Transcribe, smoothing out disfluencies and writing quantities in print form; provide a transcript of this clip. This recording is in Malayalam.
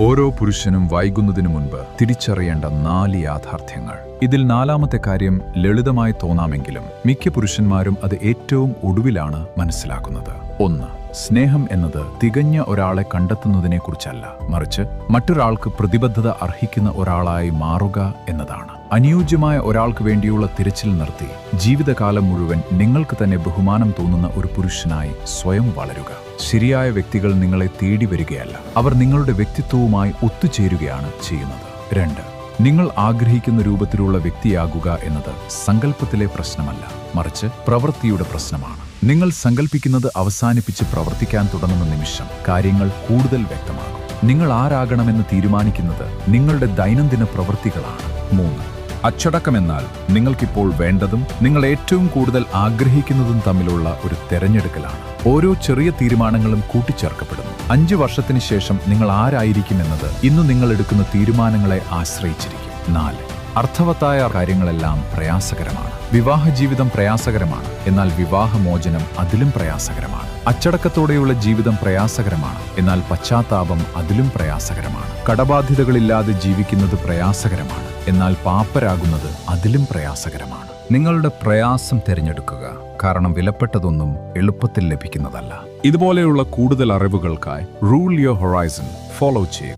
ഓരോ പുരുഷനും വൈകുന്നതിനു മുൻപ് തിരിച്ചറിയേണ്ട 4 യാഥാർത്ഥ്യങ്ങൾ. ഇതിൽ 4ാമത്തെ കാര്യം ലളിതമായി തോന്നാമെങ്കിലും മിക്ക പുരുഷന്മാരും അത് ഏറ്റവും ഒടുവിലാണ് മനസ്സിലാക്കുന്നത്. 1. സ്നേഹം എന്നത് തികഞ്ഞ ഒരാളെ കണ്ടെത്തുന്നതിനെക്കുറിച്ചല്ല, മറിച്ച് മറ്റൊരാൾക്ക് പ്രതിബദ്ധത അർഹിക്കുന്ന ഒരാളായി മാറുക എന്നതാണ്. അനുയോജ്യമായ ഒരാൾക്ക് വേണ്ടിയുള്ള തിരച്ചിൽ നിർത്തി ജീവിതകാലം മുഴുവൻ നിങ്ങൾക്ക് തന്നെ ബഹുമാനം തോന്നുന്ന ഒരു പുരുഷനായി സ്വയം വളരുക. ശരിയായ വ്യക്തികൾ നിങ്ങളെ തേടി വരികയല്ല, അവർ നിങ്ങളുടെ വ്യക്തിത്വവുമായി ഒത്തുചേരുകയാണ് ചെയ്യുന്നത്. 2. നിങ്ങൾ ആഗ്രഹിക്കുന്ന രൂപത്തിലുള്ള വ്യക്തിയാകുക എന്നത് സങ്കല്പത്തിലെ പ്രശ്നമല്ല, മറിച്ച് പ്രവൃത്തിയുടെ പ്രശ്നമാണ്. നിങ്ങൾ സങ്കല്പിക്കുന്നത് അവസാനിപ്പിച്ച് പ്രവർത്തിക്കാൻ തുടങ്ങുന്ന നിമിഷം കാര്യങ്ങൾ കൂടുതൽ വ്യക്തമാകും. നിങ്ങൾ ആരാകണമെന്ന് തീരുമാനിക്കുന്നത് നിങ്ങളുടെ ദൈനംദിന പ്രവൃത്തികളാണ്. 3. അച്ചടക്കമെന്നാൽ നിങ്ങൾക്കിപ്പോൾ വേണ്ടതും നിങ്ങൾ ഏറ്റവും കൂടുതൽ ആഗ്രഹിക്കുന്നതും തമ്മിലുള്ള ഒരു തെരഞ്ഞെടുക്കലാണ്. ഓരോ ചെറിയ തീരുമാനങ്ങളും കൂട്ടിച്ചേർക്കപ്പെടുന്നു. 5 വർഷത്തിന് ശേഷം നിങ്ങൾ ആരായിരിക്കുമെന്നത് ഇന്ന് നിങ്ങൾ എടുക്കുന്ന തീരുമാനങ്ങളെ ആശ്രയിച്ചിരിക്കും. 4. അർത്ഥവത്തായ കാര്യങ്ങളെല്ലാം പ്രയാസകരമാണ്. വിവാഹ ജീവിതം പ്രയാസകരമാണ്, എന്നാൽ വിവാഹമോചനം അതിലും പ്രയാസകരമാണ്. അച്ചടക്കത്തോടെയുള്ള ജീവിതം പ്രയാസകരമാണ്, എന്നാൽ പശ്ചാത്താപം അതിലും പ്രയാസകരമാണ്. കടബാധ്യതകളില്ലാതെ ജീവിക്കുന്നത് പ്രയാസകരമാണ്, എന്നാൽ പാപ്പരാകുന്നത് അതിലും പ്രയാസകരമാണ്. നിങ്ങളുടെ പ്രയാസം തിരഞ്ഞെടുക്കുക, കാരണം വിലപ്പെട്ടതൊന്നും എളുപ്പത്തിൽ ലഭിക്കുന്നതല്ല. ഇതുപോലെയുള്ള കൂടുതൽ അറിവുകൾക്കായി റൂൾ യുവർ ഹൊറൈസൺ ഫോളോ ചെയ്യുക.